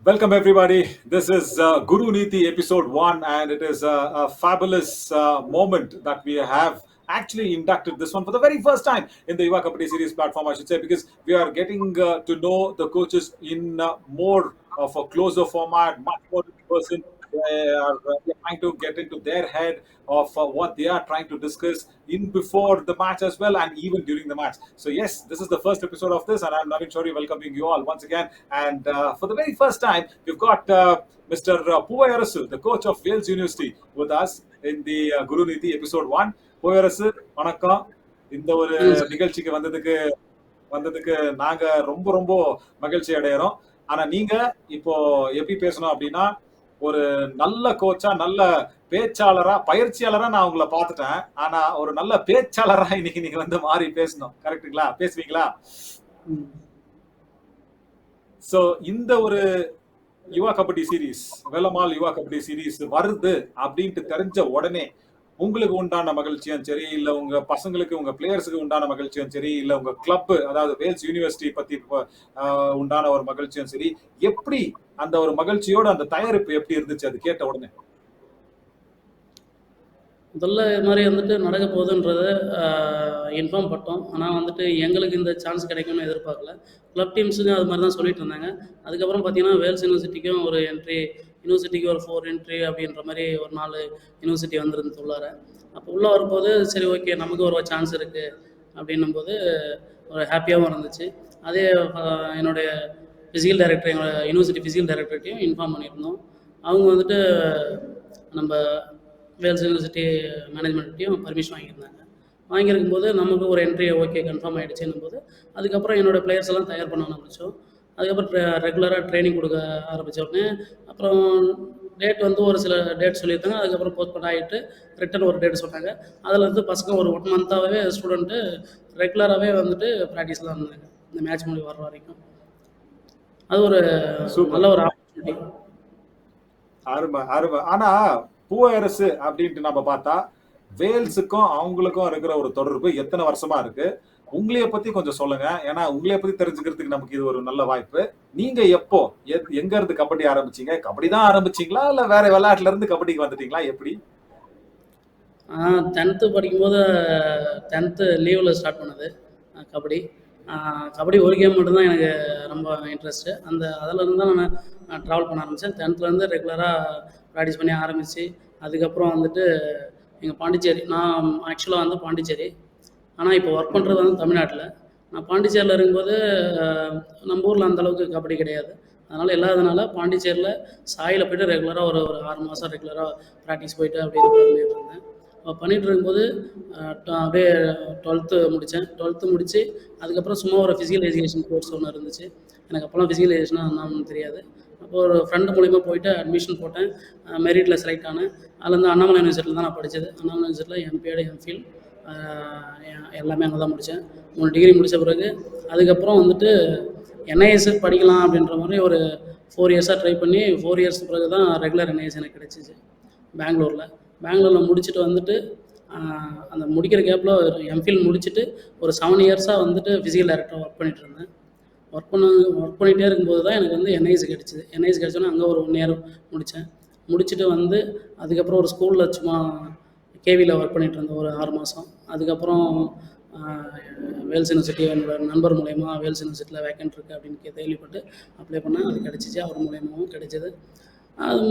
Welcome, everybody. This is Guru Niti episode 1, and it is a fabulous moment that we have actually inducted this one for the very first time in the Yuva Company Series platform, I should say, because we are getting to know the coaches in more of a closer format, much more in person. We are trying to get into their head of what they are trying to discuss in before the match as well, and even during the match. So yes, this is the first episode of this, and I'm Navin Shori welcoming you all once again. And for the very first time, we've got Mr. Puvai Arasu, the coach of Wales University, with us in the Guru Niti episode 1. Puvai Arasu, வணக்கம். இந்த ஒரு நிகழ்ச்சிக்கு வந்ததுக்கு நாங்க ரொம்ப ரொம்ப மகிழ்ச்சி அடைகிறோம். ஆனா நீங்க இப்போ எப்படி பேசணும் அப்படின்னா, ஒரு நல்ல கோச்சா, நல்ல பேச்சாளரா, பயிற்சியாளரா நான் உங்களை பார்த்துட்டேன். ஆனா ஒரு நல்ல பேச்சாளரா இன்னைக்கு நீங்க வந்து மாறி பேசணும். கரெக்ட்டுங்களா? பேசுவீங்களா? சோ இந்த ஒரு யுவா கபடி சீரீஸ், வெள்ளமால் யுவா கபடி சீரீஸ் வருது அப்படின்ட்டு தெரிஞ்ச உடனே உங்களுக்கு உண்டான மகிழ்ச்சியும் சரி, இல்ல உங்க பசங்களுக்கு, உங்க பிளேயர்ஸுக்கு உண்டான மகிழ்ச்சியும் சரி, இல்ல உங்க கிளப், அதாவது வேல்ஸ் யூனிவர்சிட்டி பத்தி உண்டான ஒரு மகிழ்ச்சியும் சரி, எப்படி அந்த ஒரு மகிழ்ச்சியோட அந்த தயாரிப்பு எப்படி இருந்துச்சு அது கேட்ட உடனே? முதல்ல இது மாதிரி வந்துட்டு நடக்க போகுதுன்றத இன்ஃபார்ம் பட்டோம். ஆனால் வந்துட்டு எங்களுக்கு இந்த சான்ஸ் கிடைக்கும்னு எதிர்பார்க்கல. கிளப் டீம்ஸுங்க அது மாதிரி தான் சொல்லிட்டு இருந்தாங்க. அதுக்கப்புறம் பார்த்தீங்கன்னா வேல்ஸ் யூனிவர்சிட்டிக்கும் ஒரு என்ட்ரி, யூனிவர்சிட்டிக்கு ஒரு 4 என்ட்ரி அப்படின்ற மாதிரி ஒரு 4 யூனிவர்சிட்டி வந்துருந்து உள்ளார. அப்போ உள்ளே வரும்போது சரி ஓகே நமக்கு ஒரு சான்ஸ் இருக்குது அப்படின்னும் போது ஒரு ஹாப்பியாகவும் இருந்துச்சு. அதே என்னுடைய ஃபிசிக்கல் டைரக்டர், எங்களோட யூனிவர்சிட்டி ஃபிசிக்கல் டைரக்டர்கிட்டையும் இன்ஃபார்ம் பண்ணியிருந்தோம். அவங்க வந்துட்டு நம்ம வேல்ஸ் யூனிவர்சிட்டி மேனேஜ்மெண்ட்டையும் பர்மிஷன் வாங்கியிருக்கும் போது நமக்கு ஒரு என்ட்ரி ஓகே கன்ஃபார்ம் ஆகிடுச்சுன்னும் போது அதுக்கப்புறம் என்னோடய பிளேயர்ஸ் எல்லாம் தயார் பண்ண ஆரம்பித்தோம். அதுக்கப்புறம் ரெகுலராக ட்ரைனிங் கொடுக்க ஆரம்பித்த உடனே அப்புறம் டேட் வந்து ஒரு சில டேட் சொல்லியிருந்தாங்க. அதுக்கப்புறம் போஸ்ட்போன் ஆகிட்டு ரிட்டன் ஒரு டேட் சொன்னாங்க. அதில் வந்து பசங்க ஒரு 1 மந்த்தாகவே ஸ்டூடெண்ட்டு ரெகுலராகவே வந்துட்டு ப்ராக்டிஸில் இருந்தாங்க இந்த மேட்ச் முடிவு வர்ற வரைக்கும். அது ஒரு நல்ல ஒரு ஆப்பர்ச்சுனிட்டி. அருமை அருமை. ஆனால் பூவை அரசு அப்படின்ட்டு நம்ம பார்த்தா வேல்ஸுக்கும் அவங்களுக்கும் இருக்கிற ஒரு தொடர்பு எத்தனை வருஷமா இருக்கு? உங்களைய பத்தி கொஞ்சம் சொல்லுங்க. ஏன்னா உங்களைய பத்தி தெரிஞ்சுக்கிறதுக்கு நமக்கு இது ஒரு நல்ல வாய்ப்பு. நீங்க எப்போ எங்க இருந்து கபடி ஆரம்பிச்சீங்க? கபடி தான் ஆரம்பிச்சீங்களா இல்ல வேற விளையாட்டுல இருந்து கபடிக்கு வந்துட்டீங்களா? எப்படி? 10th படிக்கும்போது 10th லீவில் ஸ்டார்ட் பண்ணது கபடி. கபடி ஒரு கேம் மட்டும்தான் எனக்கு ரொம்ப இன்ட்ரெஸ்ட்டு. அதிலேருந்து தான் நான் ட்ராவல் பண்ண ஆரம்பித்தேன். 10th ரெகுலராக ப்ராக்டிஸ் பண்ணி ஆரம்பித்து அதுக்கப்புறம் வந்துட்டு எங்கள் பாண்டிச்சேரி, நான் ஆக்சுவலாக வந்து பாண்டிச்சேரி, ஆனால் இப்போ ஒர்க் பண்ணுறது வந்து தமிழ்நாட்டில். நான் பாண்டிச்சேரியில் இருக்கும்போது நம்ம ஊரில் அந்தளவுக்கு கபடி கிடையாது. அதனால் இல்லாததுனால பாண்டிச்சேரியில் சாயில் போய்ட்டு ரெகுலராக ஒரு 6 மாதம் ரெகுலராக ப்ராக்டிஸ் போயிட்டு அப்படியே பண்ணிகிட்டு இருந்தேன். பண்ணிகிட்டு இருக்கும்போது அப்படியே 12th முடித்தேன். 12th முடித்து அதுக்கப்புறம் சும்மா ஒரு ஃபிசிக்கல் எஜுகேஷன் கோர்ஸ் ஒன்று இருந்துச்சு. எனக்கு அப்போலாம் ஃபிசிக்கல் எஜுகேஷனாக என்னன்னு தெரியாது. அப்போது ஒரு ஃப்ரெண்டு மூலிமா போயிட்டு அட்மிஷன் போட்டேன். மெரிட்டில் செலக்ட் ஆனேன். அதுலேருந்து அண்ணாமலை யூனிவர்சிட்டியில் தான் நான் படித்தது. அண்ணாமலை யூனிவர்சிட்டியில் எம்பிஎட், எம்ஃபில் எல்லாமே அங்கே தான் முடித்தேன். 3 டிகிரி முடித்த பிறகு அதுக்கப்புறம் வந்துட்டு என்ஐஎஸ் படிக்கலாம் அப்படின்ற மாதிரி ஒரு 4 இயர்ஸாக ட்ரை பண்ணி 4 இயர்ஸ் பிறகு தான் ரெகுலர் என்ஐஎஸ் எனக்கு கிடச்சிச்சு பெங்களூரில் முடிச்சுட்டு வந்துட்டு அந்த முடிக்கிற கேப்பில் எம்ஃபில் முடிச்சுட்டு ஒரு 7 இயர்ஸாக வந்துட்டு ஃபிசிக்கல் டைரக்டராக ஒர்க் பண்ணிகிட்டு இருந்தேன். ஒர்க் பண்ணிகிட்டே இருக்கும்போது தான் எனக்கு வந்து என்ஐஎஸ் கிடச்சிது. என்ஐஎஸ் கிடச்சோன்னே அங்கே ஒரு 1 இயர் முடிச்சுட்டு வந்து அதுக்கப்புறம் ஒரு ஸ்கூலில் சும்மா கேவியில் ஒர்க் பண்ணிகிட்டு இருந்தேன் ஒரு 6 மாதம். அதுக்கப்புறம் வேல்ஸ் யூனிவர்சிட்டி என்னோட நண்பர் மூலயமா வேல்ஸ் யூனிவர்சிட்டியில் வேக்கன்ட் இருக்குது அப்படின்னு கேள்விப்பட்டு அப்ளை பண்ணேன். அது கிடச்சிச்சு. அவர் மூலயமாவும் கிடைச்சிது. அது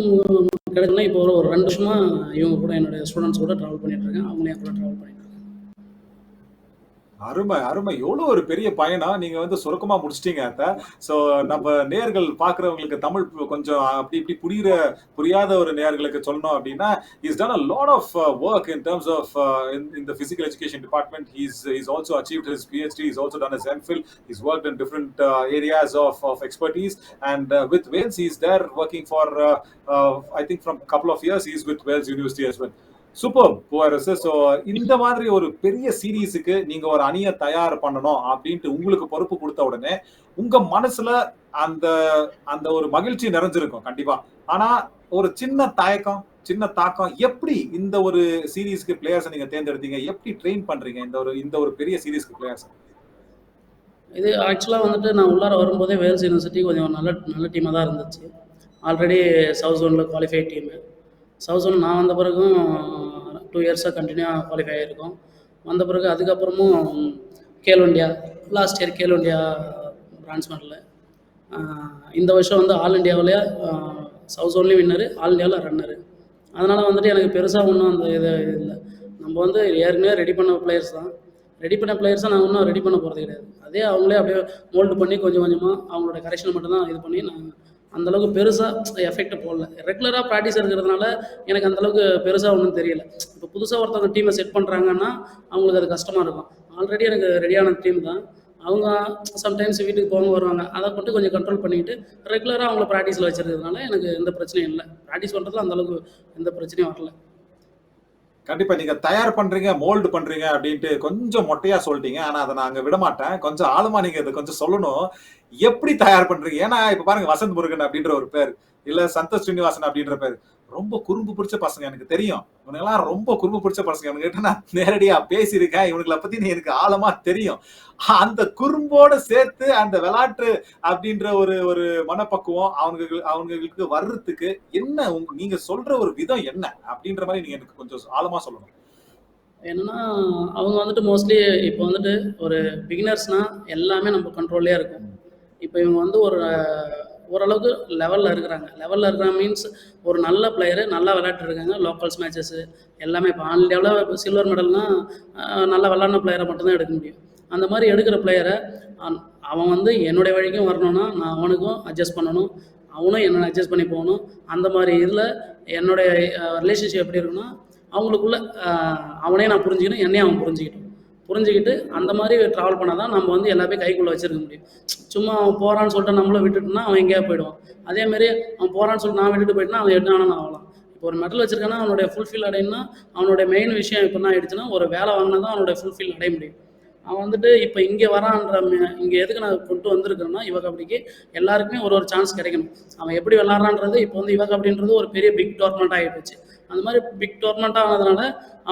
கிடைக்கல. இப்போ ஒரு 2 வருஷமாக இவங்க கூட என்னுடைய ஸ்டூடெண்ட்ஸ் கூட ட்ராவல் பண்ணிகிட்ருக்கேன். அவங்களையும் கூட ட்ராவல் பண்ணிட்டு அருமை அருமை. எவ்வளோ ஒரு பெரிய பயணம். நீங்க வந்து சுருக்கமா முடிச்சிட்டீங்க அத. ஸோ நம்ம நேர்கள் பார்க்குறவங்களுக்கு தமிழ் கொஞ்சம் அப்படி இப்படி புரியாத ஒரு நேர்களுக்கு சொல்லணும் அப்படின்னா, he's done a lot of work in terms of in the physical education department. He's also achieved his PhD. He's also done his MPhil. He's worked in different areas of expertise. And with Wales, he's there working for I think from a couple of years. He's with Wales University as well. Super Poovarasu. So இந்த மாதிரி ஒரு பெரிய சீரீஸுக்கு நீங்க ஒரு அணியை தயார் பண்ணணும் அப்படின்ட்டு உங்களுக்கு பொறுப்பு கொடுத்த உடனே உங்க மனசுல அந்த அந்த ஒரு மகிழ்ச்சி நிறைஞ்சிருக்கும் கண்டிப்பா. ஆனா ஒரு சின்ன தாக்கம் எப்படி இந்த ஒரு சீரீஸ்க்கு பிளேயர்ஸை நீங்க தேர்ந்தெடுத்தீங்க? எப்படி ட்ரெயின் பண்றீங்க இந்த ஒரு பெரிய சீரீஸ்க்கு பிளேயர்ஸ்? இது ஆக்சுவலாக வந்துட்டு நான் உள்ளார வரும்போதே வேல்ஸ் யூனிவர்சிட்டி கொஞ்சம் நல்ல டீமாக தான் இருந்துச்சு. ஆல்ரெடி சவுத் ஜோனில் குவாலிஃபை டீமு. சவுத் ஜோன் நான் வந்த பிறகும் 2 இயர்ஸாக கண்டினியூவாக குவாலிஃபை ஆகிருக்கோம். வந்த பிறகு அதுக்கப்புறமும் Khelo India, last year Khelo India bronze medal. இந்த வருஷம் வந்து ஆல் இண்டியாவிலே சவுத் ஜோன்லேயும் வின்னரு, ஆல் இண்டியாவில் ரன்னரு. அதனால் வந்துட்டு எனக்கு பெருசாக ஒன்றும் அந்த இது இல்லை. நம்ம வந்து ஏற்கனவே ரெடி பண்ண பிளேயர்ஸ் தான். ரெடி பண்ண பிளேயர்ஸை நான் இன்னும் ரெடி பண்ண போகிறது கிடையாது. அதே அவங்களே அப்படியே மோல்டு பண்ணி கொஞ்சம் கொஞ்சமாக அவங்களோட கரெக்ஷன் மட்டும்தான் இது பண்ணி நான் அந்தளவுக்கு பெருசாக எஃபெக்ட் போடல. ரெகுலராக ப்ராக்டிஸ் இருக்கிறதுனால எனக்கு அந்தளவுக்கு பெருசாக ஒன்றும் தெரியல. இப்போ புதுசாக ஒருத்தவங்க டீமை செட் பண்ணுறாங்கன்னா அவங்களுக்கு அது கஷ்டமாக இருக்கும். ஆல்ரெடி எனக்கு ரெடியான டீம் தான். அவங்க சம்டைம்ஸ் வீட்டுக்கு போக வருவாங்க. அதை மட்டும் கொஞ்சம் கண்ட்ரோல் பண்ணிக்கிட்டு ரெகுலராக அவங்கள ப்ராக்டிஸில் வச்சுருக்கிறதுனால எனக்கு எந்த பிரச்சனையும் இல்லை. ப்ராக்டிஸ் பண்ணுறதுல அந்தளவுக்கு எந்த பிரச்சனையும் வரல. கண்டிப்பா நீங்க தயார் பண்றீங்க, மோல்டு பண்றீங்க அப்படின்ட்டு கொஞ்சம் மொட்டையா சொல்லிட்டீங்க. ஆனா அதை நான் அங்க விட மாட்டேன். கொஞ்சம் ஆழமா நீங்க இதை கொஞ்சம் சொல்லணும். எப்படி தயார் பண்றீங்க? ஏன்னா இப்ப பாருங்க, வசந்த் முருகன் அப்படின்ற ஒரு பேர், இல்ல சந்தோஷ் ஸ்ரீனிவாசன் அப்படின்ற பேர், ரொம்ப குறும்பு பிடிச்ச பசங்க. எனக்கு தெரியும் இவனுங்கெல்லாம் ரொம்ப குறும்பு பிடிச்ச பசங்க. இவனுங்கிட்ட நான் நேரடியா பேசியிருக்கேன். இவனுங்களை பத்தி எனக்கு ஆழமா தெரியும். அந்த குறும்போட சேர்த்து அந்த விளையாட்டு அப்படின்ற ஒரு ஒரு மனப்பக்குவம் அவங்களுக்கு வர்றதுக்கு என்ன நீங்க சொல்ற ஒரு விதம் என்ன அப்படின்ற மாதிரி நீங்க எனக்கு கொஞ்சம் ஆழமா சொல்லணும். என்னன்னா அவங்க வந்துட்டு மோஸ்ட்லி இப்போ வந்துட்டு ஒரு பிகினர்ஸ்னால் எல்லாமே நம்ம கண்ட்ரோல்லே இருக்கும். இப்போ இவங்க வந்து ஓரளவுக்கு லெவலில் இருக்கிறாங்க மீன்ஸ் ஒரு நல்ல பிளேயரு, நல்லா விளையாட்டுருக்காங்க. லோக்கல்ஸ் மேட்சஸ்ஸு எல்லாமே இப்போ ஆல் இண்டியாவில் சில்வர் மெடல்னால் நல்லா விளாட்ன பிளேயரை மட்டும்தான் எடுக்க முடியும். அந்த மாதிரி எடுக்கிற பிளேயரை அவன் வந்து என்னுடைய வழிக்கும் வரணும்னா நான் அவனுக்கும் அட்ஜஸ்ட் பண்ணணும், அவனும் என்னை அட்ஜஸ்ட் பண்ணி போகணும். அந்த மாதிரி இதில் என்னுடைய ரிலேஷன்ஷிப் எப்படி இருக்குன்னா, அவங்களுக்குள்ள அவனே நான் புரிஞ்சுக்கணும், என்னையும் அவன் புரிஞ்சுக்கிட்டு அந்த மாதிரி ட்ராவல் பண்ணால் தான் நம்ம வந்து எல்லாமே கைக்குள்ளே வச்சுருக்க முடியும். சும்மா அவன் போகிறான்னு சொல்லிட்டு நம்மளும் விட்டுட்டுனா அவன் எங்கேயா போயிடுவான். அதேமாரி அவன் போகிறான்னு சொல்லிட்டு நான் விட்டுட்டு போயிட்டுனா அவன் என்ன வேணாலும் ஆகலாம். இப்போ ஒரு மெடல் வச்சிருக்கானா அவனுடைய ஃபுல்ஃபில் அடையணும்னா அவனுடைய மெயின் விஷயம் இப்போ என்ன ஆயிடுச்சுன்னா, ஒரு வேலை வாங்கினா தான் அவனுடைய ஃபுல்ஃபில் அடைய முடியும். அவன் வந்துட்டு இப்போ இங்கே வரான்ற இங்கே எதுக்கு நான் கொண்டு வந்திருக்கேன்னா, இவ கபடிக்கு எல்லாருக்குமே ஒரு சான்ஸ் கிடைக்கணும். அவன் எப்படி விளாட்றான்றது இப்போ வந்து இவ கபடின்றது ஒரு பெரிய பிக் டோர்னமெண்ட் ஆகிடுச்சு. அந்த மாதிரி பிக் டோர்னமெண்ட்டாக ஆனதுனால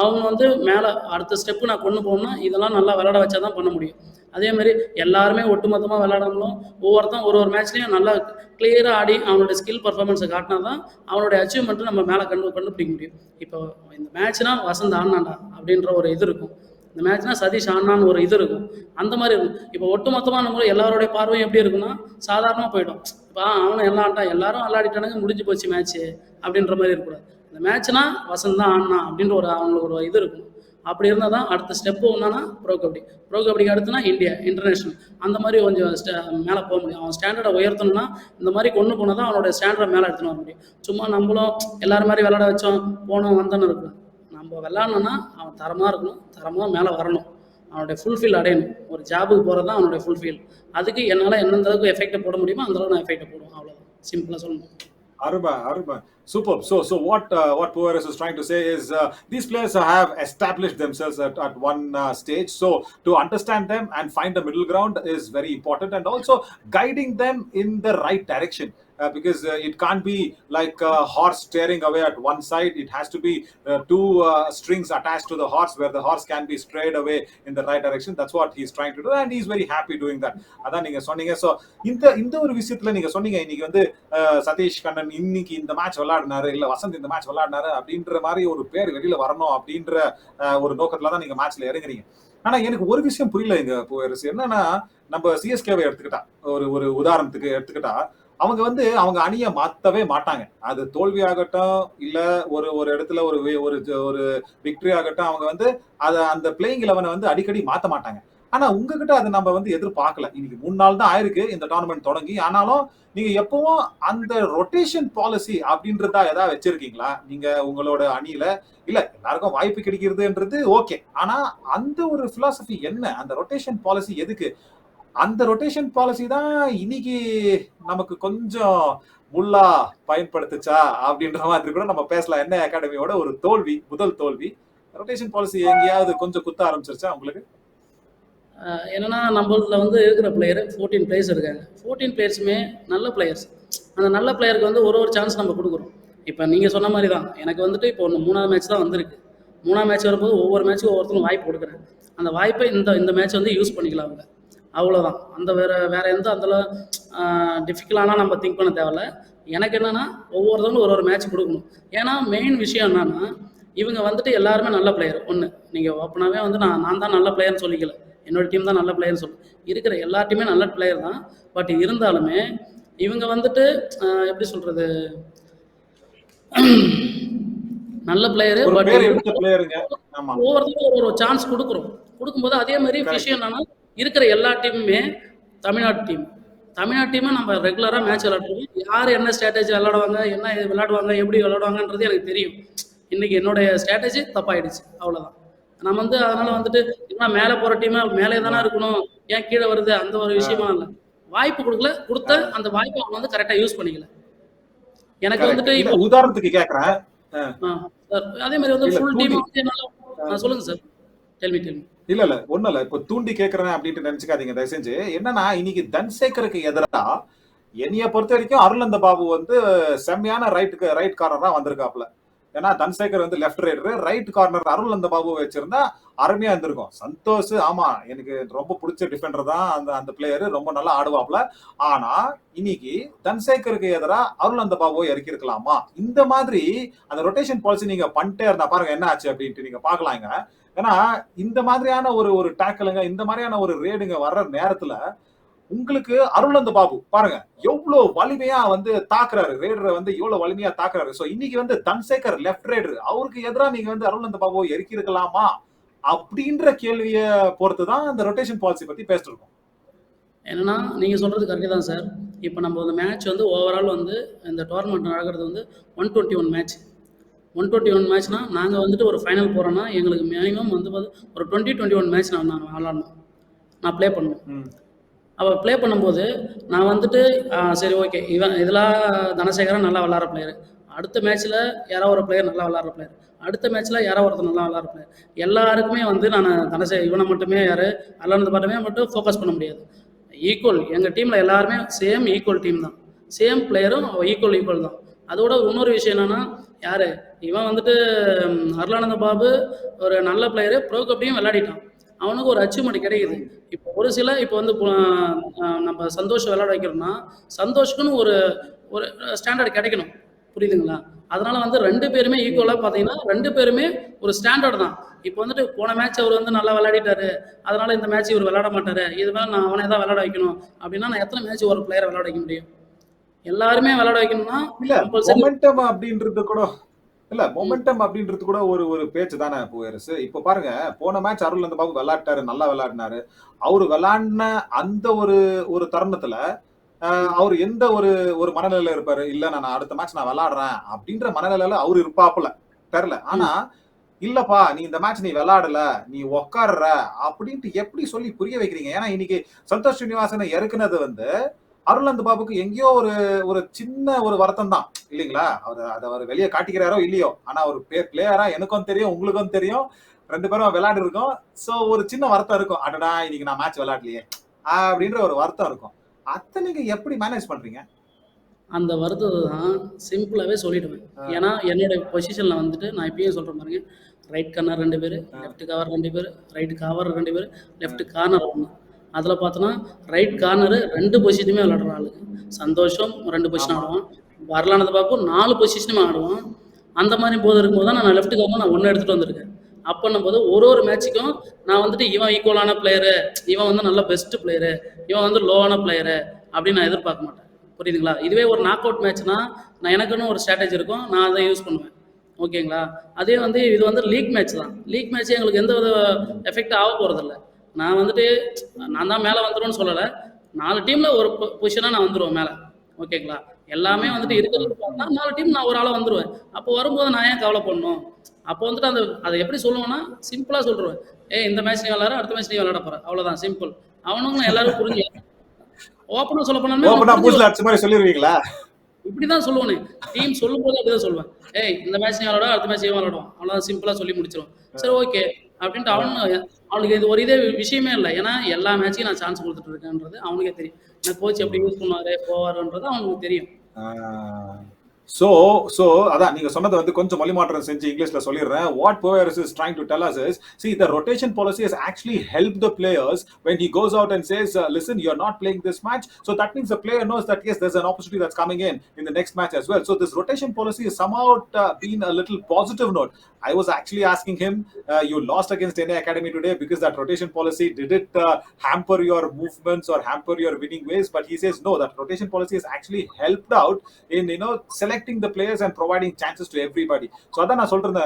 அவங்க வந்து மேலே அடுத்த ஸ்டெப்பு நான் கொண்டு போகணும்னா இதெல்லாம் நல்லா விளாட வச்சா தான் பண்ண முடியும். அதேமாதிரி எல்லாருமே ஒட்டுமொத்தமாக விளாடாமலும் ஒவ்வொருத்தன் ஒரு மேட்ச்லேயும் நல்லா கிளியராக ஆடி அவனுடைய ஸ்கில் பர்ஃபார்மன்ஸை காட்டினா தான் அவனுடைய அச்சீவ்மெண்ட்டு நம்ம மேலே கண்டுபிடிக்க முடியும். இப்போ இந்த மேட்ச்னால் வசந்த் ஆடினாண்டா அப்படின்ற ஒரு இது இருக்கும். இந்த மேட்ச்னா சதீஷ் ஆனான்னு ஒரு இது இருக்கும். அந்த மாதிரி இருக்கும். இப்போ ஒட்டுமொத்தமாக நம்ம எல்லாருடைய பார்வையும் எப்படி இருக்குன்னா சாதாரணமாக போயிடும். இப்போ அவனும் எல்லாம் ஆண்டான், எல்லாரும் விளையாடிட்டானுங்க, முடிஞ்சு போச்சு மேட்ச்சு அப்படின்ற மாதிரி இருக்கக்கூடாது. இந்த மேட்ச்னா வசந்த் தான் ஆடினா அப்படின்ற ஒரு அவங்களுக்கு ஒரு இது இருக்கும். அப்படி இருந்தால் தான் அடுத்த ஸ்டெப்பு ஒன்றுனா ப்ரோ கபடிக்கு அடுத்துனா இந்தியா இன்டர்நேஷ்னல் அந்த மாதிரி கொஞ்சம் மேலே போக முடியும். அவன் ஸ்டாண்டர்டை உயர்த்தணும்னா இந்த மாதிரி கொண்டு போனால் தான் அவனோட ஸ்டாண்டர்டை மேலே எடுத்துன்னு வர முடியும். சும்மா நம்மளும் எல்லாரும் மாதிரி விளையாட வச்சோம் போனோம் வந்தோன்னு இருக்கணும். நம்ம விளாட்ணுன்னா அவன் தரமாக இருக்கணும், தரமாக மேலே வரணும், அவனுடைய ஃபுல்ஃபில் அடையணும். ஒரு ஜாபுக்கு போகிறது தான் அவனுடைய ஃபுல்ஃபில். அதுக்கு என்னால் எந்தெந்த அளவுக்கு எஃபெக்டை போட முடியுமோ அந்தளவுக்கு நான் எஃபெக்டை போடுவேன். அவ்வளோதான், சிம்பிளாக சொல்லணும். Arba. Superb. So what Pueris is trying to say is these players have established themselves at one stage. So to understand them and find a middle ground is very important, and also guiding them in the right direction. Because it can't be like a horse steering away at one side. It has to be two strings attached to the horse where the horse can be strayed away in the right direction. That's what he's trying to do, and he's very happy doing that. Adan neenga sonninga. So இந்த ஒரு விஷயத்துல நீங்க சொன்னீங்க, இன்னைக்கு வந்து சதீஷ் கண்ணன் இன்னைக்கு இந்த match விளையாடினாரு, இல்ல வசந்த் இந்த மேட்ச் விளையாடினாரு அப்படின்ற மாதிரி ஒரு பேர் வெளியில வரணும் அப்படின்ற ஒரு நோக்கத்துல தான் நீங்க மேட்ச்ல இறங்குறீங்க. ஆனா எனக்கு ஒரு விஷயம் புரியல இங்க என்னன்னா, நம்ம சிஎஸ்கேவை எடுத்துக்கிட்டா ஒரு உதாரணத்துக்கு எடுத்துக்கிட்டா, அவங்க வந்து அவங்க அணியை மாத்தவே மாட்டாங்க. அது தோல்வி ஆகட்டும், இல்ல ஒரு இடத்துல ஒரு விக்டரி ஆகட்டும், அவங்க வந்து அந்த பிளேயிங் 11 வந்து அடிக்கடி மாத்த மாட்டாங்க. ஆனா உங்ககிட்ட அதை நம்ம வந்து எதிர்பார்க்கல. இன்னைக்கு 3 நாள் தான் ஆயிருக்கு இந்த டோர்னமெண்ட் தொடங்கி. ஆனாலும் நீங்க எப்பவும் அந்த ரொட்டேஷன் பாலிசி அப்படின்றதா ஏதாவது வச்சிருக்கீங்களா நீங்க உங்களோட அணியில? இல்ல எல்லாருக்கும் வாய்ப்பு கிடைக்கிறதுன்றது ஓகே, ஆனா அந்த ஒரு பிலாசபி என்ன? அந்த ரொட்டேஷன் பாலிசி எதுக்கு? அந்த ரொட்டேஷன் பாலிசி தான் இன்னைக்கு நமக்கு கொஞ்சம் முள்ளா பயன்படுத்துச்சா அப்படின்ற மாதிரி கூட நம்ம பேசலாம். என்ன அகாடமியோட ஒரு தோல்வி, முதல் தோல்வி, ரொட்டேஷன் பாலிசி எங்கேயாவது கொஞ்சம் குத்த ஆரம்பிச்சிருச்சா உங்களுக்கு? என்னன்னா நம்மள வந்து இருக்கிற பிளேயர் 14 பிளேயர்ஸ் இருக்காங்க. 14 பிளேயர்ஸுமே நல்ல பிளேயர்ஸ். அந்த நல்ல பிளேயருக்கு வந்து ஒரு சான்ஸ் நம்ம கொடுக்குறோம். இப்போ நீங்கள் சொன்ன மாதிரி தான் எனக்கு வந்துட்டு இப்போ 3ஆவது மேட்ச் தான் வந்திருக்கு. 3ஆவது மேட்ச் வரும்போது ஒவ்வொரு மேட்ச்சுக்கும் ஒவ்வொருத்தரும் வாய்ப்பு கொடுக்குறேன். அந்த வாய்ப்பை இந்த மேட்ச் வந்து யூஸ் பண்ணிக்கலாம் அவங்க, அவ்வளோதான். அந்த வேறு எந்த அதில் டிஃபிகல்ட்டானா நம்ம திங்க் பண்ண தேவையில்ல. எனக்கு என்னன்னா ஒவ்வொருத்தவங்களும் ஒரு ஒரு மேட்ச் கொடுக்கணும். ஏன்னா மெயின் விஷயம் என்னன்னா இவங்க வந்துட்டு எல்லாருமே நல்ல பிளேயர். ஒன்று நீங்கள் ஓப்பனாகவே வந்து நான் தான் நல்ல பிளேயர்னு சொல்லிக்கல, என்னோட டீம் தான் நல்ல பிளேயர்னு சொல்லு, இருக்கிற எல்லா டீமே நல்ல பிளேயர் தான். பட் இருந்தாலுமே இவங்க வந்துட்டு எப்படி சொல்றது, நல்ல பிளேயரு. ஒரு பட் பேர் எடுத்த பிளேயருங்க. ஆமா, ஒவ்வொருத்தரும் ஒரு சான்ஸ் கொடுக்கும்போது அதே மாதிரி கரெக்ட். விஷயம் என்னன்னா இருக்கிற எல்லா டீமுமே தமிழ்நாட்டு டீம். தமிழ்நாட்டு டீமை நம்ம ரெகுலராக மேட்ச் விளையாடுறோம். யார் என்ன ஸ்ட்ராட்டஜி விளையாடுவாங்க, என்ன இது விளையாடுவாங்க, எப்படி விளையாடுவாங்கன்றது எனக்கு தெரியும். இன்னைக்கு என்னுடைய ஸ்ட்ராட்டஜி தப்பாயிடுச்சு, அவ்வளோதான். நம்ம வந்து அதனால வந்துட்டு என்ன மேலே போகிற டீமை மேலே தானே இருக்கணும், ஏன் கீழே வருது, அந்த ஒரு விஷயமா இல்லை. வாய்ப்பு கொடுத்த அந்த வாய்ப்பை அவங்க வந்து கரெக்டாக யூஸ் பண்ணிக்கல. எனக்கு கரெக்ட். வந்துட்டு இல்ல இப்போ உதாரணத்துக்கு கேக்குறேன். சார் அதே மாதிரி வந்து இல்ல ஃபுல் டீம் தூண்டி வந்து என்னால் சொல்லுங்க சார். டெல்மி. இல்ல ஒண்ணும் இல்ல. இப்ப தூண்டி கேக்குறேன் அப்படின்ட்டு நினைச்சுக்காதீங்க தயவு செஞ்சு. என்னன்னா இன்னைக்கு தன்சேகருக்கு எதிரா என்னைய பொறுத்த வரைக்கும் அருளந்த பாபு வந்து செம்மையான ரைட் கார்னரா வந்திருக்காப்ல. ஏன்னா தன்சேகர் வந்து லெஃப்ட் ரைட் கார்னர் அருளந்த பாபு வச்சிருந்தா அருமையா இருந்திருக்கும். சந்தோஷ் ஆமா எனக்கு ரொம்ப பிடிச்ச டிஃபெண்டர் தான் அந்த பிளேயர், ரொம்ப நல்லா ஆடுவாப்ல. ஆனா இன்னைக்கு தன்சேகருக்கு எதிரா அருளந்த பாபுவை இறக்கி இருக்கலாமா? இந்த மாதிரி அந்த ரொட்டேஷன் பாலிசி நீங்க பண்ணிட்டே இருந்தா பாருங்க என்ன ஆச்சு அப்படின்ட்டு நீங்க பாக்கலாங்க. ஏன்னா இந்த மாதிரியான ஒரு டேக்கிளுங்க, இந்த மாதிரியான ஒரு ரேடுங்க வர்ற நேரத்துல உங்களுக்கு அருளந்த பாபு பாருங்க எவ்வளவு வலிமையா வந்து தாக்குறாரு, ரேடரை வந்து எவ்வளவு வலிமையா தாக்குறாரு. சோ இன்னைக்கு வந்து தன்சேகர் லெஃப்ட் ரேடர், அவருக்கு எதிராக நீங்க வந்து அருளந்த பாபுவை இறக்கி இருக்கலாமா அப்படின்ற கேள்வியை பொறுத்துதான் அந்த ரொட்டேஷன் பாலிசி பத்தி பேசிட்டு இருக்கோம். என்னன்னா நீங்கள் சொல்கிறது கரெக்டு தான் சார். இப்போ நம்ம அந்த மேட்ச் வந்து ஓவரால் வந்து இந்த டோர்னமெண்ட் நடக்கிறது வந்து 121 மேட்ச். 121 மேட்ச்னா நாங்கள் வந்துட்டு ஒரு ஃபைனல் போகிறோன்னா எங்களுக்கு மினிமம் வந்து ஒரு 20-21 மேட்ச் நான் விளாடணும், நான் ப்ளே பண்ணணும். அப்போ ப்ளே பண்ணும்போது நான் வந்துட்டு சரி ஓகே இதெல்லாம் தனசேகரன் நல்லா விளாட்ற பிளேயர், அடுத்த மேட்ச்சில் யாரோ ஒரு பிளேயர் நல்லா விளாட்ற பிளேயர், அடுத்த மேட்ச்சில் யாரோ ஒருத்தர் நல்லா விளாட்ற பிளேயர், எல்லாருக்குமே வந்து நான் இவனை மட்டுமே அல்லானது மட்டும் ஃபோக்கஸ் பண்ண முடியாது. ஈக்குவல் எங்கள் டீமில் எல்லாருமே சேம் ஈக்குவல் டீம் தான், சேம் பிளேயரும் ஈக்குவல் தான். அதோட இன்னொரு விஷயம் என்னென்னா இவன் வந்துட்டு அருளானந்த பாபு ஒரு நல்ல பிளேயரு, ப்ரோ கப்லையும் விளையாடிட்டான், அவனுக்கு ஒரு அச்சீவ்மெண்ட் கிடைக்குது. இப்போ ஒரு சில இப்போ வந்து நம்ம சந்தோஷ் விளையாட வைக்கிறோம்னா சந்தோஷுக்குன்னு ஒரு ஒரு ஸ்டாண்டர்ட் கிடைக்கணும், புரியுதுங்களா? அதனால வந்து 2 பேருமே ஈக்குவலாக பார்த்தீங்கன்னா 2 பேருமே ஒரு ஸ்டாண்டர்ட் தான். இப்போ வந்துட்டு போன மேட்ச் அவர் வந்து நல்லா விளையாடிட்டாரு, அதனால இந்த மேட்ச் இவர் விளையாட மாட்டாரு, இது மேலே நான் அவனை தான் விளையாட வைக்கணும் அப்படின்னா நான் எத்தனை மேட்ச் ஒரு பிளேயரை விளையாட வைக்க முடியும்? எல்லாருமே விளையாட வைக்கணும்னா மொமெண்டம் அப்படின்றது கூட மொமெண்டம் அப்படின்றது கூட ஒரு பேச்சு தானே போயிருச்சு. இப்ப பாருங்க போன மேட்ச் அருளந்த பாபு விளையாட்டாரு, நல்லா விளையாடினாரு. அவரு விளையாடின அந்த ஒரு தருணத்துல அவர் எந்த ஒரு மனநிலையில இருப்பாரு? இல்ல நான் அடுத்த மேட்ச் நான் விளையாடுறேன் அப்படின்ற மனநிலையில அவரு இருப்பாப்புல தெரியல. ஆனா இல்லப்பா நீ இந்த மேட்ச் நீ விளையாடல, நீ உக்காடுற அப்படின்ட்டு எப்படி சொல்லி புரிய வைக்கிறீங்க? ஏன்னா இன்னைக்கு சந்தோஷ் ஸ்ரீனிவாசனை இறக்குனது வந்து அருளந்த பாபுக்கு எங்கேயோ ஒரு சின்ன ஒரு வருத்தம் தான் இல்லைங்களா? அவர் வெளியே காட்டிக்கிறாரோ இல்லையோ, ஆனா ஒரு பிளேயரா எனக்கும் தெரியும் உங்களுக்கும் தெரியும், 2 பேரும் விளையாடு இருக்கோம். சோ ஒரு சின்ன வருத்தம் இருக்கும், அடடா இன்னைக்கு நான் மேட்ச் விளையாடலையே அப்படின்ற ஒரு வருத்தம் இருக்கும். அத்தை நீங்க எப்படி மேனேஜ் பண்றீங்க? அந்த வருத்தத்தை தான் சிம்பிளாகவே சொல்லிடுவேன். ஏன்னா என்னோட பொசிஷனில் வந்துட்டு நான் இப்பயும் சொல்கிறேன் பாருங்க, ரைட் கார்னர் 2 பேர், லெஃப்ட் கவர் 2 பேர், ரைட் கவர் 2 பேர், லெஃப்ட் கார்னர் 1. அதில் பார்த்தோன்னா ரைட் கார்னரு 2 பொசிஷனுமே விளையாடுற ஆளுங்க. சந்தோஷம் 2 பொசிஷன் ஆடுவான், வரலானது பாப்போம் 4 பொசிஷனுமே ஆடுவான். அந்த மாதிரி போது இருக்கும்போது தான் நான் லெஃப்ட் கார்னர் நான் 1 எடுத்துகிட்டு வந்திருக்கேன். அப்போன்னும் போது ஒரு மேட்சுக்கும் நான் வந்துட்டு இவன் ஈக்குவலான பிளேயரு, இவன் வந்து நல்ல பெஸ்ட் பிளேயரு, இவன் வந்து லோவான பிளேயரு அப்படின்னு நான் எதிர்பார்க்க மாட்டேன், புரியுதுங்களா? இதுவே ஒரு நாக் அவுட் மேட்ச்னா நான் எனக்குன்னு ஒரு ஸ்ட்ராட்டஜி இருக்கும், நான் அதை யூஸ் பண்ணுவேன், ஓகேங்களா? அதே வந்து இது வந்து லீக் மேட்ச் தான். லீக் மேட்ச் எங்களுக்கு எந்த வித எஃபெக்ட் ஆக போகிறதில்ல. நான் வந்துட்டு நான் தான் மேலே வந்துடுவேன்னு சொல்லலை, 4 டீமில் ஒரு பொசிஷனாக நான் வந்துடுவேன் மேலே, ஓகேங்களா? எல்லாமே வந்துட்டு இருக்கிறது பார்த்தா 4 டீம் நான் ஒரு ஆளாக வந்துடுவேன். அப்போ வரும்போது நான் ஏன் கவலை பண்ணணும்? அப்போ வந்துட்டு அதை எப்படி சொல்லுவேன்னா சிம்பிளாக சொல்லிடுவேன், இந்த மேட்ச் நீ விளையாட, அடுத்த மேட்ச் நீ விளையாட போகிற, அவ்வளோதான், சிம்பிள். அவனுங்களும் எல்லாரும் புரிஞ்சு ஓப்பனாக சொல்ல போனா சொல்லிடுவீங்களா? இப்படிதான் சொல்லுவேனே, டீம் சொல்லும் போது அப்படிதான் சொல்லுவேன். இந்த மேட்ச் நீ விளையாடும், அடுத்த மேட்ச் இவன் விளையாடும், அவ்வளோதான், சிம்பிளாக சொல்லி முடிச்சிடும். சரி ஓகே அப்படின்ட்டு அவனுக்கு இது ஒரு இதே விஷயமே இல்லை. ஏன்னா எல்லா மேட்சையும் நான் சான்ஸ் கொடுத்துட்டு இருக்கேன்றது அவனுக்கே தெரியும். நான் கோச் எப்படி யூஸ் பண்ணுவாரு போவாருன்றது அவனுக்கு தெரியும். So அதான் நீங்க சொன்னதை வந்து கொஞ்சம் மொழிமாற்றம் செஞ்சு இங்கிலீஷ்ல சொல்லிடுறேன். What Poyers is trying to tell us is, see, the rotation policy has actually helped the players when he goes out and says, listen, you're not playing this match. So that means the player knows that, yes, there's an opportunity that's coming in the next match as well. So this rotation policy has somehow been a little positive note. I was actually asking him, you lost against NA Academy today because that rotation policy, did it hamper your movements or hamper your winning ways? But he says, no, that rotation policy has actually helped out in, selecting the players and providing chances to everybody. So அதான் நான் சொல்றேன்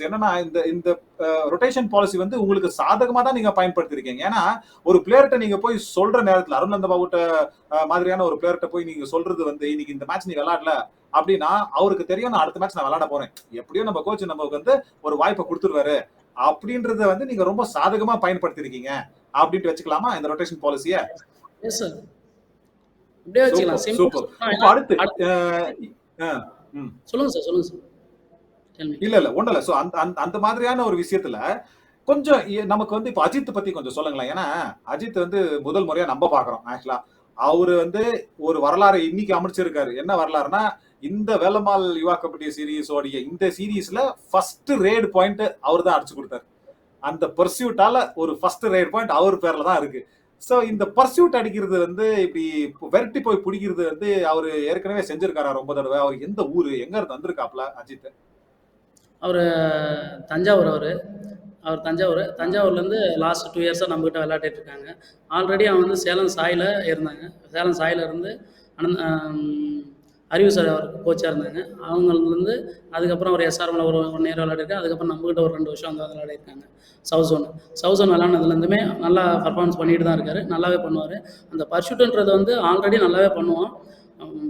என்னன்னா, இந்த rotation policy வந்து உங்களுக்கு சாதகமா தான் நீங்க பயன்படுத்திருக்கீங்க. ஏன்னா ஒரு பிளேயர்கிட்ட நீங்க போய் சொல்ற நேரத்துல, அருணந்தபாவுட்ட மாதிரியான ஒரு பிளேயர்கிட்ட போய் நீங்க சொல்றது வந்து, இன்னைக்கு இந்த மேட்ச் நீ விளையாடல அப்படின்னா அவருக்கு தெரியும் நான் அடுத்த மேட்ச் நான் விளையாட போறேன், எப்படியோ நம்ம கோச் நமக்கு வந்து ஒரு வாய்ப்பை கொடுத்துருவாரு அப்படின்றத வந்து நீங்க ரொம்ப சாதகமா பயன்படுத்திருக்கீங்க அப்படின்ட்டு வச்சுக்கலாமா இந்த ரொட்டேஷன் பாலிசிய? எஸ் சார், அப்படியே வச்சுக்கலாம். சூப்பர். இப்போ அடுத்து சொல்லுங்க சார், சொல்லுங்க சார். இல்ல ஒண்ணும் இல்ல. சோ அந்த மாதிரியான ஒரு விஷயத்துல கொஞ்சம் நமக்கு வந்து இப்ப அஜித் பத்தி கொஞ்சம் சொல்லுங்களேன். ஏன்னா அஜித் வந்து முதல் முறையா நம்ம பாக்குறோம். ஆக்சுவலா அவரு வந்து ஒரு வரலாறு இன்னைக்கு அமைச்சிருக்காரு. என்ன வரலாறுனா, இந்த வேலம்மாள் யுவா கபடி சீரீஸோடைய இந்த சீரீஸ்ல ஃபர்ஸ்ட் ரேட் பாயிண்ட் அவர் தான் அடிச்சு கொடுத்தாரு. அந்த பர்சியூட்டால ஒரு ஃபர்ஸ்ட் ரேட் பாயிண்ட் அவர் பேர்ல தான் இருக்கு. சோ இந்த பர்சியூட் அடிக்கிறது வந்து இப்படி வெரைட்டி போய் பிடிக்கிறது வந்து அவரு ஏற்கனவே செஞ்சிருக்காரா ரொம்ப தடவை? அவர் எந்த ஊரு, எங்க இருந்து வந்திருக்காப்ல அஜித்? அவர் தஞ்சாவூர். அவர் தஞ்சாவூர்லேருந்து லாஸ்ட் 2 இயர்ஸாக நம்மகிட்ட விளையாடிட்டு இருக்காங்க. ஆல்ரெடி அவன் வந்து சேலம் சாயில் இருந்தாங்க. சேலம் சாயில் இருந்து அறிவு சார் அவர் கோச்சாக இருந்தாங்க. அவங்கலேருந்து அதுக்கப்புறம் ஒரு எஸ்ஆர்எம்ல ஒரு 1 இயர் விளையாடிருக்காங்க. அதுக்கப்புறம் நம்மகிட்ட ஒரு 2 வருஷம் வந்து விளையாடிருக்காங்க. சவுத் ஜோன் விளையாடுனதுலேருந்துமே நல்லா பர்ஃபார்மன்ஸ் பண்ணிட்டு தான் இருக்காரு. நல்லாவே பண்ணுவார். அந்த பர்ஷூட்டுன்றது வந்து ஆல்ரெடி நல்லாவே பண்ணுவான்.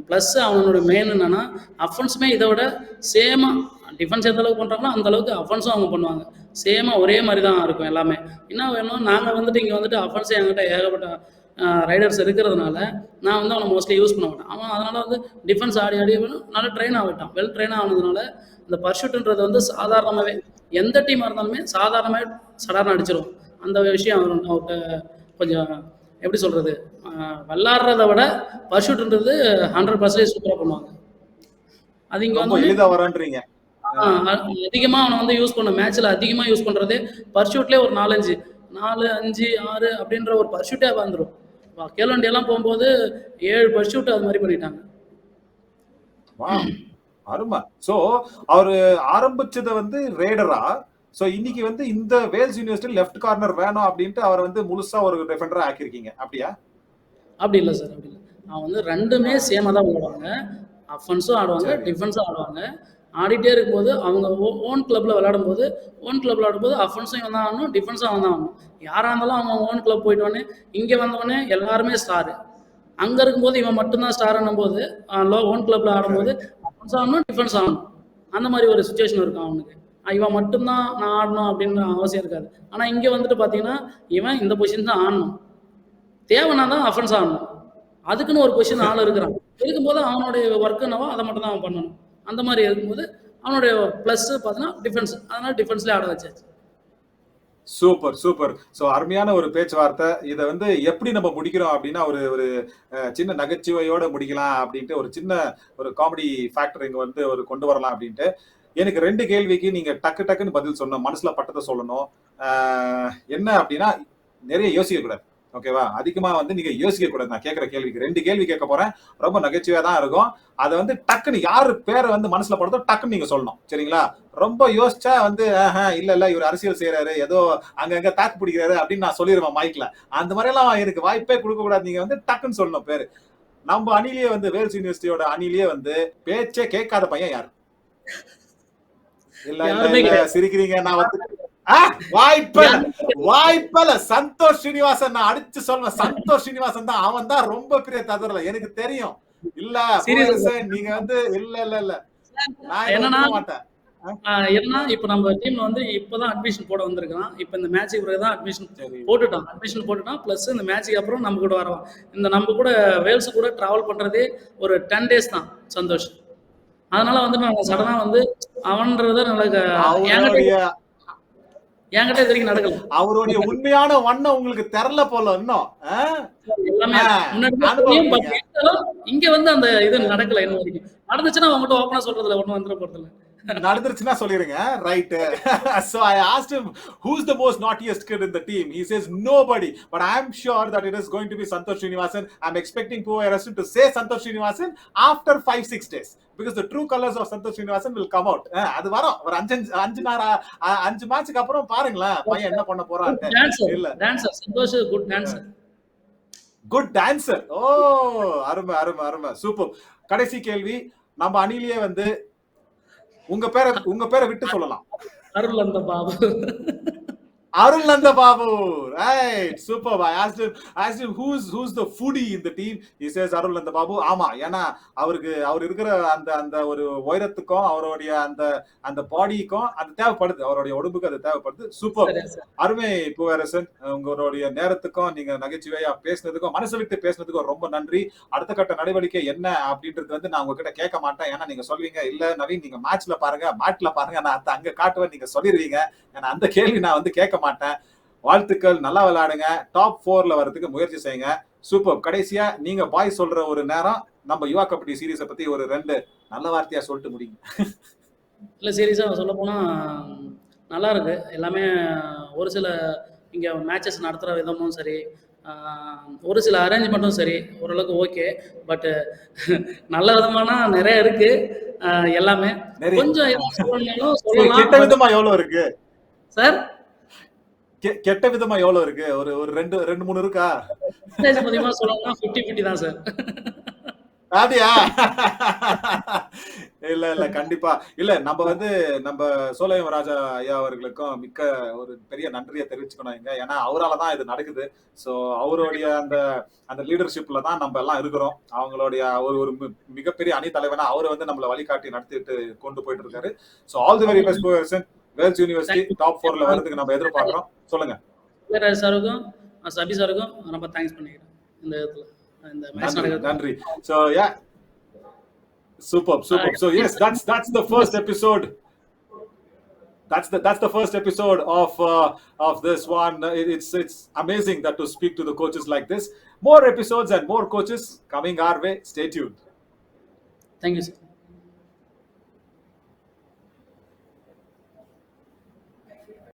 ப்ளஸ் அவனோட மெயின் என்னன்னா, அஃபென்ஸுமே இதை விட சேமாக டிஃபென்ஸ் எந்த அளவுக்கு பண்ணுறாங்களோ அந்த அளவுக்கு அஃபென்ஸும் அவங்க பண்ணுவாங்க. சேமாக ஒரே மாதிரி தான் இருக்கும் எல்லாமே. என்ன வேணும், நாங்கள் வந்துட்டு இங்கே வந்துட்டு அஃபென்ஸே என்கிட்ட ஏகப்பட்ட ரைடர்ஸ் இருக்கிறதுனால நான் வந்து அவனை மோஸ்ட்லி யூஸ் பண்ண மாட்டேன். அவன் அதனால் வந்து டிஃபென்ஸ் ஆடி நல்லா ட்ரெயின் ஆகிட்டான். வெல் ட்ரெயின் ஆனதுனால இந்த பர்ஷூட்டுன்றது வந்து சாதாரணமாகவே எந்த டீமாக இருந்தாலுமே சாதாரணமாகவே சடாரணம் அடிச்சிடும். அந்த விஷயம் அவர்கிட்ட கொஞ்சம் எப்படி சொல்கிறது, விளாட்றத விட பர்ஷூட்ன்றது 100% சூப்பராக பண்ணுவாங்க. அது இங்கே வந்து எளிதாக வரன்றீங்க. அதிகமாக அவனை வந்து யூஸ் பண்ண மேட்ச்சில் அதிகமாக யூஸ் பண்ணுறதே பர்ஷூட்லேயே ஒரு 4, 5, 6 அப்படின்ற ஒரு பர்ஷூட்டே வந்துடும். கேலண்டியெல்லாம் போகும்போது 7 பர்ஷூட் அது மாதிரி பண்ணிட்டாங்க. அருமை. சோ அவரு ஆரம்பிச்சதை வந்து ரேடரா, சோ இன்னைக்கு வந்து இந்த வேல்ஸ் யூனிவர்சிட்டி லெஃப்ட் கார்னர் வேணும் அப்படின்ட்டு அவர் வந்து முழுசா ஒரு டிஃபெண்டரா ஆக்கிருக்கீங்க அப்படியா? அப்படி இல்லை சார், அப்படி இல்லை. அவன் வந்து ரெண்டுமே சேமாக தான் விளையாடுவாங்க. அஃபென்ஸும் ஆடுவாங்க, டிஃபென்ஸும் ஆடுவாங்க. ஆடிட்டே இருக்கும்போது அவங்க ஓன் கிளப்பில் விளையாடும்போது அஃபென்ஸும் இவன் தான் ஆகணும், டிஃபென்ஸும் அவன் தான் ஆகணும். யாராக இருந்தாலும் அவங்க ஓன் கிளப் போயிட்டோடனே இங்கே வந்தோடனே எல்லாருமே ஸ்டாரு. அங்கே இருக்கும்போது இவன் மட்டும்தான் ஸ்டார்னும் போது ஓன் கிளப்பில் ஆடும்போது அஃபென்ஸ் ஆகணும், டிஃபென்ஸ் ஆகணும். அந்த மாதிரி ஒரு சுச்சுவேஷன் இருக்கும் அவனுக்கு. இவன் மட்டும்தான் நான் ஆடணும் அப்படின்ற அவசியம் இருக்காது. ஆனால் இங்கே வந்துட்டு பார்த்தீங்கன்னா இவன் இந்த பொசிஷன் தான் ஆடணும், தேவைன்னா தான் அஃபென்ஸ் ஆகணும். அதுக்குன்னு ஒரு பொசிஷன் ஆள் இருக்கும்போது அவனுடைய ஒர்க் என்னவோ அதை மட்டும் தான் அவன் பண்ணணும். அந்த மாதிரி இருக்கும்போது அவனுடைய ப்ளஸ் பார்த்தீங்கன்னா டிஃபென்ஸ், அதனால டிஃபென்ஸ்லேயே ஆட வச்சாச்சு. சூப்பர். சோ அருமையான ஒரு பேச்சுவார்த்தை. இதை வந்து எப்படி நம்ம முடிக்கிறோம் அப்படின்னா, ஒரு சின்ன நகைச்சுவையோட முடிக்கலாம் அப்படின்ட்டு ஒரு சின்ன ஒரு காமெடி ஃபேக்டர் இங்க வந்து ஒரு கொண்டு வரலாம் அப்படின்ட்டு. எனக்கு 2 கேள்விக்கு நீங்க டக்குன்னு பதில் சொல்லணும், மனசுல பட்டதை சொல்லணும். என்ன அப்படின்னா, நிறைய யோசிக்க கூடாது, ஓகேவா? அதிகமா வந்து நீங்க யோசிக்க கூடாது. நான் கேட்கிற கேள்விக்கு 2 கேள்வி கேட்க போறேன். ரொம்ப நகைச்சுவையா தான் இருக்கும். அதை வந்து டக்குன்னு யாரு பேரை வந்து மனசுல படுதோ டக்குன்னு நீங்க சொல்லணும், சரிங்களா? ரொம்ப யோசிச்சா வந்து இல்ல இவர் அரசியல் செய்யறாரு, ஏதோ அங்கங்க தாக்கு பிடிக்கிறாரு அப்படின்னு நான் சொல்லிடுவேன் மைக்ல. அந்த மாதிரி எல்லாம் எனக்கு வாய்ப்பே கொடுக்க கூடாது. நீங்க வந்து டக்குன்னு சொல்லணும் பேரு. நம்ம அணிலேயே வந்து வேல்ஸ் யூனிவர்சிட்டியோட அணிலேயே வந்து பேச்சே கேட்காத பையன் யாரு? இல்ல சிரிக்கிறீங்க. நான் வந்து வாய்ப்பல சந்தோஷ் ஸ்ரீனிவாசன் நான் அடிச்சு சொல்லுவேன். சந்தோஷ் ஸ்ரீனிவாசன் தான், அவன் தான் ரொம்ப பெரிய தகவல எனக்கு தெரியும். இல்ல நீங்க வந்து இல்ல நான் என்ன மாட்டேன். ஏன்னா இப்ப நம்ம டீம்ல வந்து இப்பதான் அட்மிஷன் போட வந்திருக்கான். இப்ப இந்த மேட்சுக்கு பிறகுதான் அட்மிஷன் போட்டுட்டான். பிளஸ் இந்த மேட்சுக்கு அப்புறம் நம்ம கூட வரலாம். இந்த நம்ம கூட வேல்ஸ் கூட டிராவல் பண்றதே ஒரு 10 days தான் சந்தோஷ். அதனால வந்து நான் சடனா வந்து அவன்றத என்கிட்ட இது வரைக்கும் நடக்கல. அவருடைய உண்மையான வண்ணம் உங்களுக்கு தெரியல போல. இன்னும் இங்க வந்து அந்த இது நடக்கல இன்னும் வரைக்கும். நடந்துச்சுன்னா உங்ககிட்ட ஓப்பனா சொல்றதுல ஒன்றும் வந்துட போறதில்ல. நடந்துருச்சுன்னா சொல்லிருங்க. Right. So I asked him who's the most naughtiest kid in the team. He says nobody, but I'm sure that it is going to be Santosh Srinivasan. I'm expecting Pooja Arasu to say Santosh Srinivasan after 5-6 days, because the true colors of Santosh Srinivasan will come out. அது வரும் ஒரு 5 மேட்ச்க்கு அப்புறம் பாருங்களேன் பையன் என்ன பண்ண போறான். இல்ல dancer Santhosh good dancer. Good dancer. ஓ அருமை அருமை அருமை சூப்பர். கடைசி கேள்வி, நம்ம அணிலேயே வந்து உங்க பேரை விட்டு சொல்லலாம். அருள்நந்த Babu. Arulnanda Babu, right? Super. I asked him who's the foodie in the team. He says Arulnanda Babu. ஆமா, ஏன்னா அவர் இருக்கிற அந்த ஒரு உயரத்துக்கும் அவருடைய அந்த பாடிக்கும் அது தேவைப்படுது, அவருடைய உடம்புக்கு அது தேவைப்படுது. சூப்பர். அருமை பூவரசன், உங்களுடைய நேரத்துக்கும் நீங்க நகைச்சுவையா பேசினதுக்கும் மனசு விட்டு பேசினதுக்கும் ரொம்ப நன்றி. அடுத்த கட்ட நடவடிக்கை என்ன அப்படின்றது வந்து நான் உங்ககிட்ட கேட்க மாட்டேன். ஏன்னா நீங்க சொல்வீங்க இல்ல நவீன் நீங்க மேட்ச்ல பாருங்க நான் அங்க காட்டுவேன் நீங்க சொல்லிடுவீங்க. ஏன்னா அந்த கேள்வி நான் வந்து கேட்க மாட்டேன். வாழ்த்துக்கள், நல்லா விளையாடுங்க, டாப் 4ல வரதுக்கு முயற்சி செய்யுங்க. சூப்பர். கடைசியா நீங்க பாய் சொல்ற ஒரு நேரம், நம்ம யுவா கபடி சீரீஸ பத்தி ஒரு 2 நல்ல வார்த்தையா சொல்லிட்டு முடிங்க. இல்ல சீரியஸா சொல்ல போனா நல்லா இருக்கு எல்லாமே. ஒரு சில இங்க மேட்சஸ் நடத்துற விதமும் சரி, ஒரு சில அரேஞ்ச்மெண்ட்டும் சரி ஓரளவுக்கு ஓகே. பட் நல்ல விதமானா நிறைய இருக்கு. எல்லாமே கொஞ்சம் சொல்லலாம். கெட்ட விதமா எவ்வளவு இருக்கு சார்? கெட்ட விதமா எவ்வளவு இருக்கு? ஒரு 2-3 இருக்கா? சொல்லலாம் 50-50 தான் சார். அப்படியா? இல்ல கண்டிப்பா இல்ல. நம்ம சோலையம் ராஜா ஐயா அவர்களுக்கும் மிக்க ஒரு பெரிய நன்றியை தெரிவிச்சுக்கணும் இங்க. ஏன்னா அவராலதான் இது நடக்குது. சோ அவருடைய அந்த லீடர்ஷிப்ல தான் நம்ம எல்லாம் இருக்கிறோம். அவங்களுடைய ஒரு மிகப்பெரிய அணி தலைவனா அவரு வந்து நம்மள வழிகாட்டி நடத்திட்டு கொண்டு போயிட்டு இருக்காரு. So all the very best person. Wales University top 4ல வரதுக்கு நம்ம எதிர்பார்க்கிறோம். சொல்லுங்க. வீரராஜ் சாருக்கும் சபி சாருக்கும் ரொம்ப தேங்க்ஸ் பண்ணிக்கிறேன் இந்த இடத்துல. நன்றி. So yeah, super. So yes, that's the first episode. That's the first episode of this one. It's amazing that to speak to the coaches like this. More episodes and more coaches coming our way. Stay tuned. Thank you, sir.